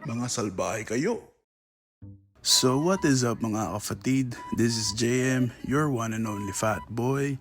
Mga salbahe kayo. So what is up mga kafatid? This is JM, your one and only fat boy.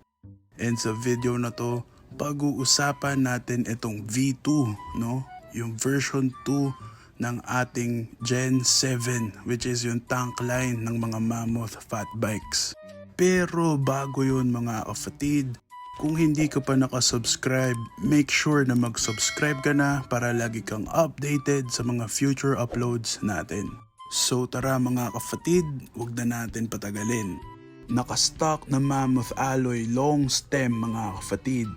And sa video na to, pag-uusapan natin itong V2, no? Yung version 2 ng ating Gen 7, which is yung tank line ng mga Mammoth fat bikes. Pero bago yun mga kafatid, kung hindi ka pa nakasubscribe, make sure na mag-subscribe ka na para lagi kang updated sa mga future uploads natin. So tara mga kafatid, huwag na natin patagalin. Naka-stock na Mammoth alloy long stem mga kafatid.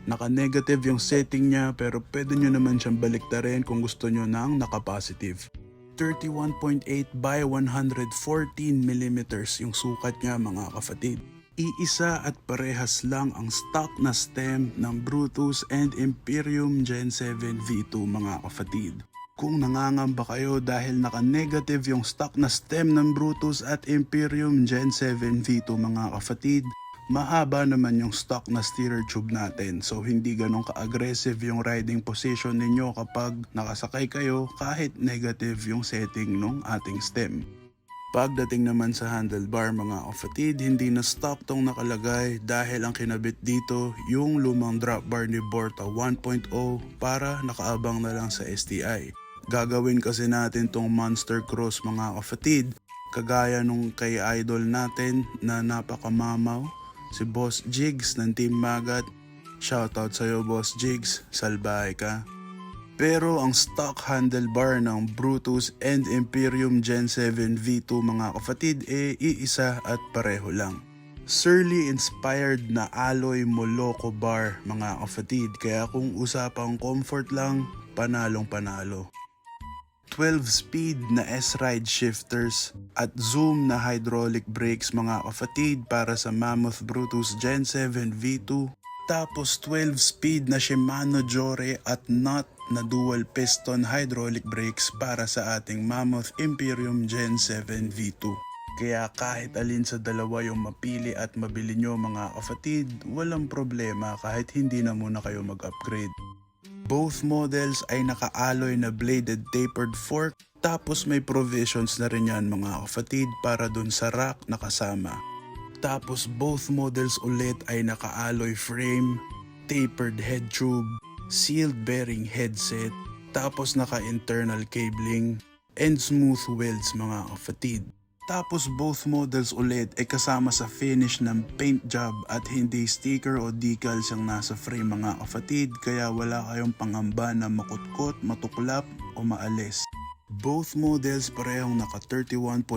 Naka-negative yung setting niya pero pwede nyo naman siyang baliktarin kung gusto nyo ng naka-positive. 31.8 by 114mm yung sukat niya mga kafatid. Iisa at parehas lang ang stock na stem ng Brutus and Imperium Gen 7 V2 mga kafatid. Kung nangangamba kayo dahil naka-negative yung stock na stem ng Brutus at Imperium Gen 7 V2 mga kafatid, mahaba naman yung stock na steerer tube natin, so hindi ganun ka-aggressive yung riding position ninyo kapag nakasakay kayo kahit negative yung setting ng ating stem. Pagdating naman sa handlebar mga kafatid, hindi na stock tong nakalagay dahil ang kinabit dito yung lumang drop bar ni Borta 1.0 para nakaabang na lang sa STI. Gagawin kasi natin tong monster cross mga kafatid, kagaya nung kay idol natin na napakamamaw, si Boss Jigs ng Team Magat. Shoutout sa'yo Boss Jigs, salbahe ka. Pero ang stock handlebar ng Brutus and Imperium Gen 7 V2 mga kafatid iisa at pareho lang. Surly inspired na alloy Moloko bar mga kafatid, kaya kung usapang comfort lang, panalong panalo. 12-speed na S-Ride shifters at zoom na hydraulic brakes mga kafatid para sa Mammoth Brutus Gen 7 V2. Tapos 12-speed na Shimano Jore at Knot na dual piston hydraulic brakes para sa ating Mammoth Imperium Gen 7 V2. Kaya kahit alin sa dalawa yung mapili at mabili nyo mga kafatid, walang problema kahit hindi na muna kayo mag-upgrade. Both models ay naka-alloy na bladed tapered fork, tapos may provisions na rin yan mga kafatid para dun sa rack na kasama. Tapos both models ulit ay naka-alloy frame, tapered head tube, sealed bearing headset, tapos naka-internal cabling, and smooth welds mga kafatid. Tapos both models ulit ay kasama sa finish ng paint job at hindi sticker o decals yung nasa frame mga kafatid, kaya wala kayong pangamba na makutkot, matuklap o maalis. Both models parehong naka 31.6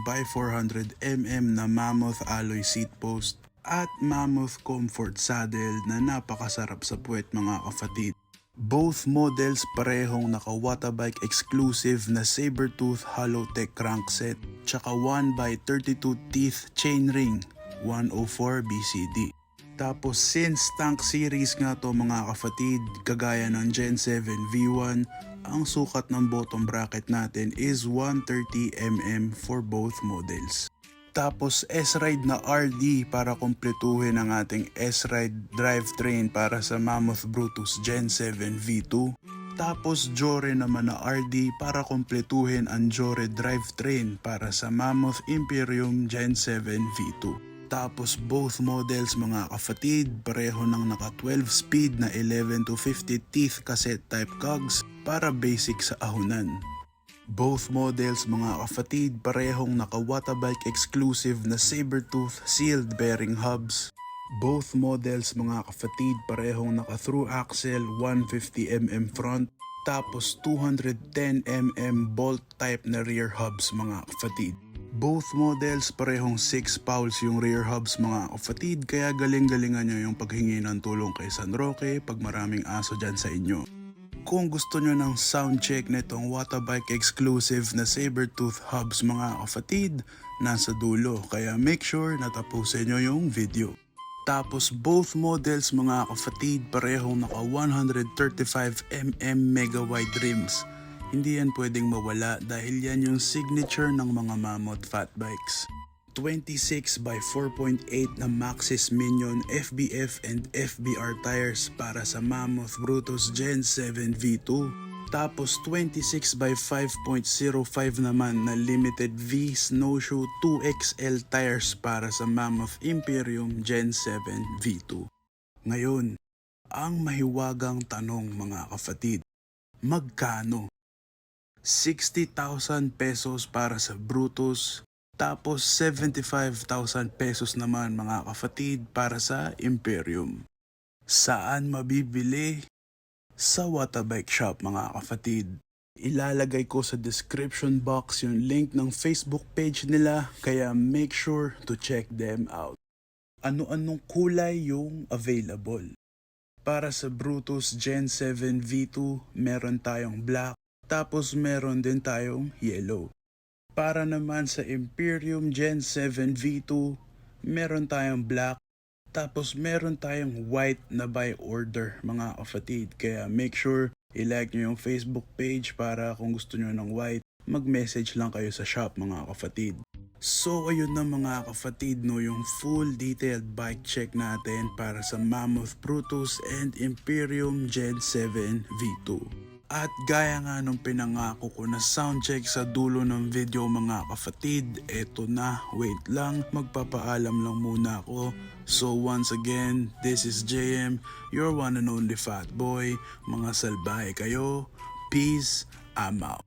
by 400mm na Mammoth alloy seat post at Mammoth comfort saddle na napakasarap sa puwet mga kafatid. Both models parehong naka Watabike exclusive na Sabertooth Hollowtech crankset tsaka 1x32 teeth chainring 104 BCD. Tapos since tank series nga to mga kafatid, kagaya ng Gen 7 V1, ang sukat ng bottom bracket natin is 130mm for both models. Tapos S-Ride na RD para kumpletuhin ang ating S-Ride drivetrain para sa Mammoth Brutus Gen 7 V2. Tapos Jore naman na RD para kumpletuhin ang Jore drivetrain para sa Mammoth Imperium Gen 7 V2. Tapos both models mga kafatid, pareho ng naka 12-speed na 11 to 50 teeth cassette type cogs para basic sa ahunan. Both models mga kafatid, parehong naka Watabike exclusive na Sabertooth sealed bearing hubs. Both models mga kafatid, parehong naka through axle 150mm front, tapos 210mm bolt type na rear hubs mga kafatid. Both models parehong 6 pouls yung rear hubs mga kafatid, kaya galing-galingan nyo yung paghingi ng tulong kay San Roque pag maraming aso dyan sa inyo. Kung gusto nyo ng sound check nitong Watabike exclusive na Sabertooth hubs mga kafatid, nasa dulo, kaya make sure na tapusin nyo yung video. Tapos both models mga kafatid, parehong naka 135mm mega wide rims. Hindi yan pwedeng mawala dahil yan yung signature ng mga Mammoth fat bikes. 26 by 4.8 na Maxxis Minion FBF and FBR tires para sa Mammoth Brutus Gen 7 V2. Tapos 26 by 5.05 naman na Limited V Snowshoe 2XL tires para sa Mammoth Imperium Gen 7 V2. Ngayon, ang mahiwagang tanong mga kapatid, magkano? 60,000 pesos para sa Brutus, tapos 75,000 pesos naman mga kapatid para sa Imperium. Saan mabibili? Sa Watabike Shop mga kapatid. Ilalagay ko sa description box yung link ng Facebook page nila, kaya make sure to check them out. Ano-anong kulay yung available? Para sa Brutus Gen 7 V2, meron tayong black, tapos meron din tayong yellow. Para naman sa Imperium Gen 7 V2, meron tayong black, tapos meron tayong white na by order mga kapatid. Kaya make sure i-like nyo yung Facebook page para kung gusto nyo ng white, mag-message lang kayo sa shop mga kapatid. So ayun na mga kapatid, no, yung full detailed bike check natin para sa Mammoth Brutus and Imperium Gen 7 V2. At gaya nga nung pinangako ko na sound check sa dulo ng video mga kapatid, eto na, wait lang, magpapaalam lang muna ako. So once again, this is JM, your one and only fat boy. Mga salbahe kayo, peace, I'm out.